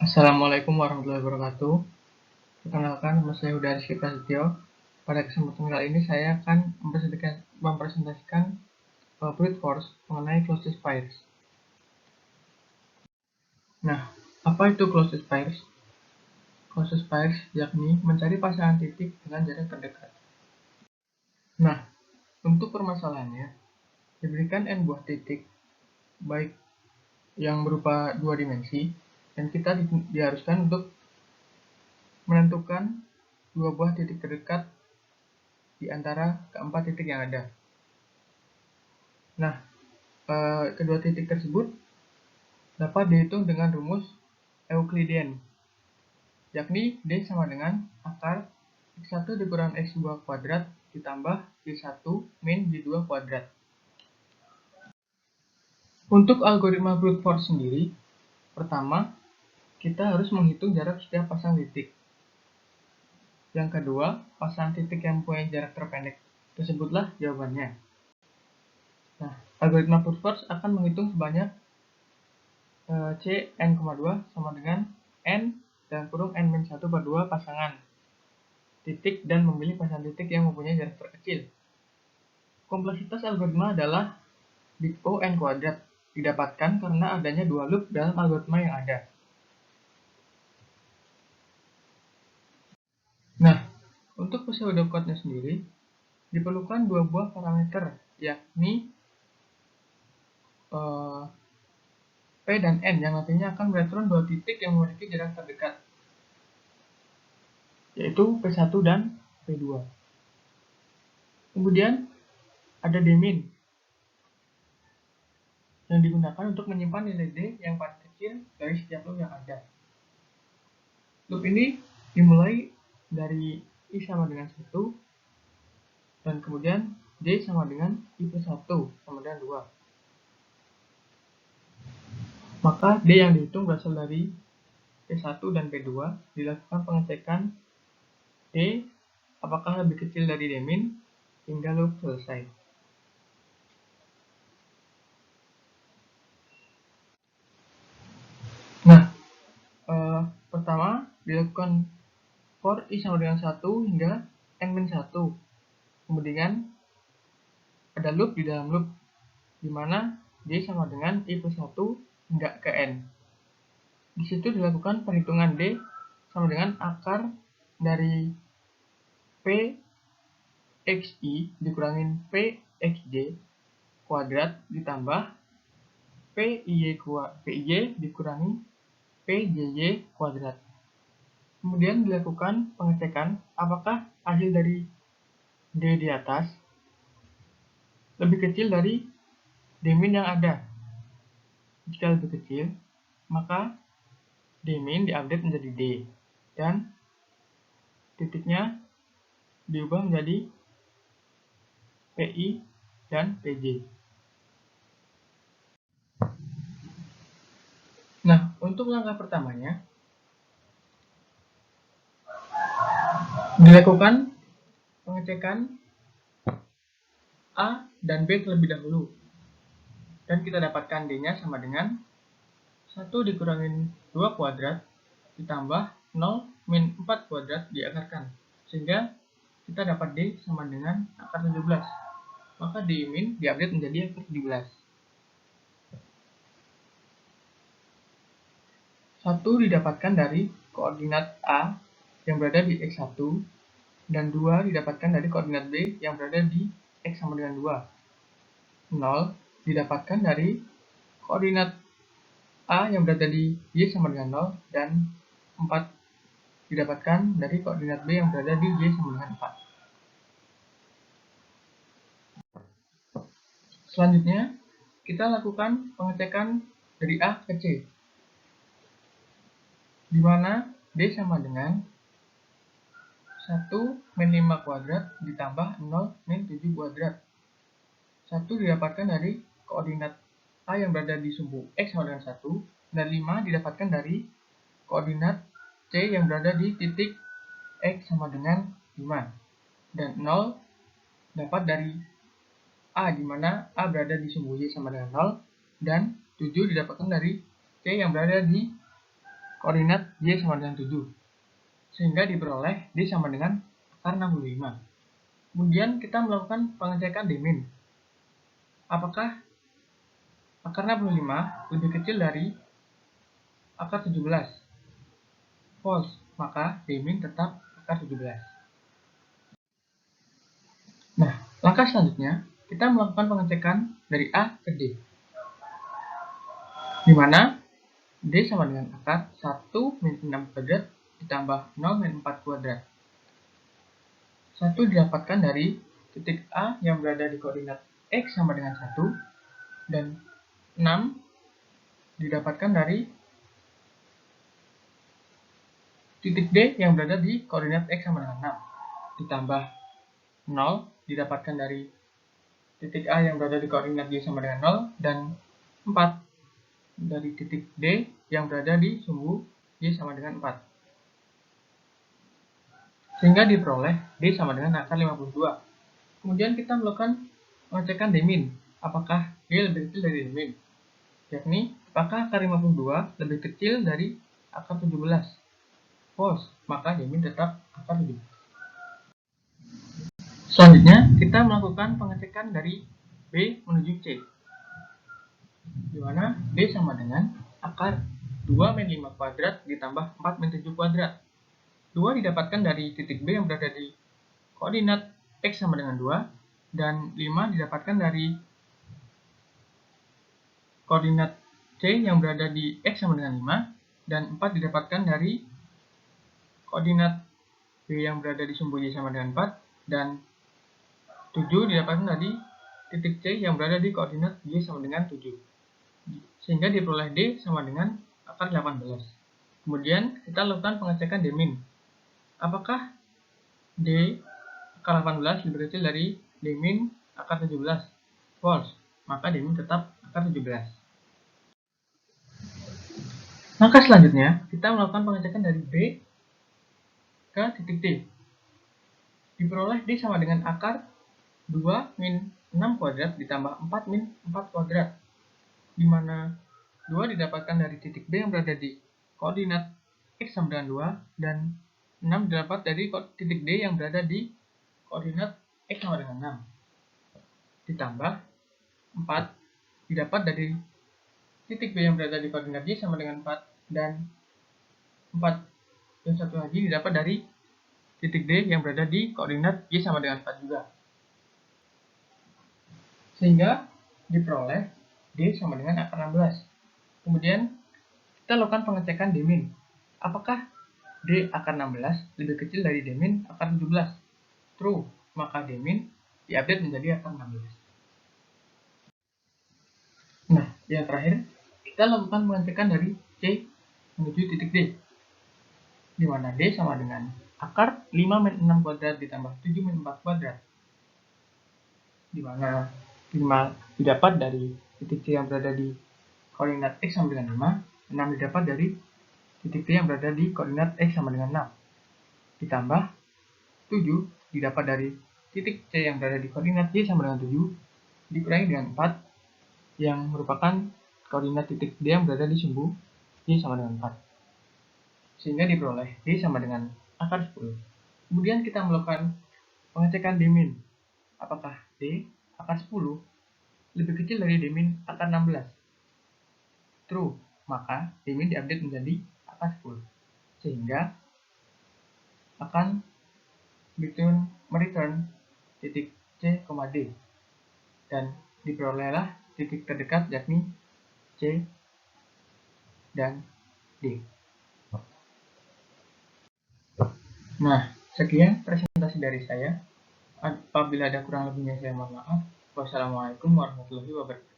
Assalamualaikum warahmatullahi wabarakatuh. Perkenalkan, nama saya Huda Rizky Prasetyo. Pada kesempatan kali ini saya akan mempresentasikan brute force mengenai closest pairs. Nah, apa itu closest pairs? Closest pairs yakni mencari pasangan titik dengan jarak terdekat. Nah, untuk permasalahannya, diberikan n buah titik, baik yang berupa dua dimensi, dan kita diharuskan untuk menentukan dua buah titik terdekat di antara keempat titik yang ada. Nah, kedua titik tersebut dapat dihitung dengan rumus Euclidean, yakni D sama dengan akar X1 dikurang X2 kuadrat ditambah Y1 min Y2 kuadrat. Untuk algoritma brute force sendiri, pertama, kita harus menghitung jarak setiap pasang titik. Yang kedua, pasang titik yang mempunyai jarak terpendek tersebutlah jawabannya. Nah, algoritma brute force akan menghitung sebanyak C n,2 sama dengan n dan kurung n-1/2 pasangan titik dan memilih pasangan titik yang mempunyai jarak terkecil. Kompleksitas algoritma adalah big O n kuadrat, didapatkan karena adanya dua loop dalam algoritma yang ada. Nah, untuk pseudocode-nya sendiri, diperlukan dua buah parameter, yakni P dan N, yang nantinya akan beraturan dua titik yang memiliki jarak terdekat, yaitu P1 dan P2. Kemudian ada dmin yang digunakan untuk menyimpan nilai D yang paling kecil dari setiap loop yang ada. Loop ini dimulai dari I sama dengan 1 dan kemudian D sama dengan I plus 1 sama dengan 2. Maka D yang dihitung berasal dari P1 dan P2, dilakukan pengecekan D apakah lebih kecil dari dmin hingga loop selesai. Nah, pertama dilakukan for I sama dengan 1 hingga n-1. Kemudian ada loop di dalam loop, di mana D sama dengan I plus 1 hingga ke N. Di situ dilakukan perhitungan D sama dengan akar dari PXI dikurangin PXJ kuadrat ditambah PIY dikurangi PJY kuadrat. Kemudian dilakukan pengecekan apakah hasil dari D di atas lebih kecil dari dmin yang ada. Jika lebih kecil, maka dmin diupdate menjadi D dan titiknya diubah menjadi PI dan PJ. Nah, untuk langkah pertamanya dilakukan pengecekan A dan B terlebih dahulu, dan kita dapatkan D-nya sama dengan 1 dikurangin 2 kuadrat ditambah 0 min 4 kuadrat diakarkan, sehingga kita dapat D sama dengan akar 17. Maka D min diupdate menjadi akar 17. 1 didapatkan dari koordinat A yang berada di X1 dan 2 didapatkan dari koordinat B yang berada di X sama dengan 2. 0 didapatkan dari koordinat A yang berada di Y sama dengan 0 dan 4 didapatkan dari koordinat B yang berada di Y sama dengan 4. Selanjutnya, kita lakukan pengecekan dari A ke C, di mana D sama dengan 1 min 5 kuadrat ditambah 0 min 7 kuadrat. 1 didapatkan dari koordinat A yang berada di sumbu X sama dengan 1, dan 5 didapatkan dari koordinat C yang berada di titik X sama dengan 5. Dan 0 dapat dari A, di mana A berada di sumbu Y sama dengan 0, dan 7 didapatkan dari C yang berada di koordinat Y sama dengan 7. Sehingga diperoleh D sama dengan akar 65. Kemudian kita melakukan pengecekan D-min. Apakah akar 65 lebih kecil dari akar 17? False, maka D-min tetap akar 17. Nah, langkah selanjutnya, kita melakukan pengecekan dari A ke D. Di mana D sama dengan akar 1 min 6 kuadrat ditambah 0 min 4 kuadrat. 1 didapatkan dari titik A yang berada di koordinat X sama dengan 1, dan 6 didapatkan dari titik D yang berada di koordinat X sama dengan 6, ditambah 0 didapatkan dari titik A yang berada di koordinat Y sama dengan 0, dan 4 dari titik D yang berada di sumbu Y sama dengan 4. Sehingga diperoleh D sama dengan akar 52. Kemudian kita melakukan pengecekan D-min. Apakah D lebih kecil dari D-min? Yakni, apakah akar 52 lebih kecil dari akar 17? False, maka D-min tetap akar 17. Selanjutnya, kita melakukan pengecekan dari B menuju C. Di mana D sama dengan akar 2 min 5 kuadrat ditambah 4 min 7 kuadrat. 2 didapatkan dari titik B yang berada di koordinat X sama dengan 2, dan 5 didapatkan dari koordinat C yang berada di X sama dengan 5, dan 4 didapatkan dari koordinat B yang berada di sumbu Y sama dengan 4, dan 7 didapatkan dari titik C yang berada di koordinat Y sama dengan 7. Sehingga diperoleh D sama dengan akar 18. Kemudian kita lakukan pengecekan D-min. Apakah D akar 18 lebih kecil dari D-min akar 17? False, maka D-min tetap akar 17. Langkah selanjutnya, kita melakukan pengecekan dari B ke titik D. Diperoleh D sama dengan akar 2 min 6 kuadrat ditambah 4 min 4 kuadrat, di mana 2 didapatkan dari titik B yang berada di koordinat X sama dengan 2, dan 6 didapat dari titik D yang berada di koordinat X sama dengan 6, ditambah 4 didapat dari titik B yang berada di koordinat Y sama dengan 4, dan 4 dan satu lagi didapat dari titik D yang berada di koordinat Y sama dengan 4 juga. Sehingga diperoleh D sama dengan akar 16. Kemudian kita lakukan pengecekan D-min. Apakah D akar 16 lebih kecil dari D-min akar 17? True, maka D-min diupdate menjadi akar 16. Nah, yang terakhir, kita lakukan pengecekan dari C menuju titik D, di mana D sama dengan akar 5 min 6 kuadrat ditambah 7 min 4 kuadrat, di mana 5 didapat dari titik C yang berada di koordinat X sama dengan 5, 6 didapat dari titik D yang berada di koordinat X sama dengan 6, ditambah 7 didapat dari titik C yang berada di koordinat Y sama dengan 7, dikurangi dengan 4 yang merupakan koordinat titik D yang berada di sumbu Y sama dengan 4. Sehingga diperoleh D sama dengan akar 10. Kemudian kita melakukan pengecekan D-min. Apakah D akar 10 lebih kecil dari D-min akar 16? True, maka D-min diupdate menjadi akar 10. Sehingga akan mereturn titik C, D, dan diperolehlah titik terdekat yakni C dan D. Nah, sekian presentasi dari saya. Apabila ada kurang lebihnya saya mohon maaf. Wassalamualaikum warahmatullahi wabarakatuh.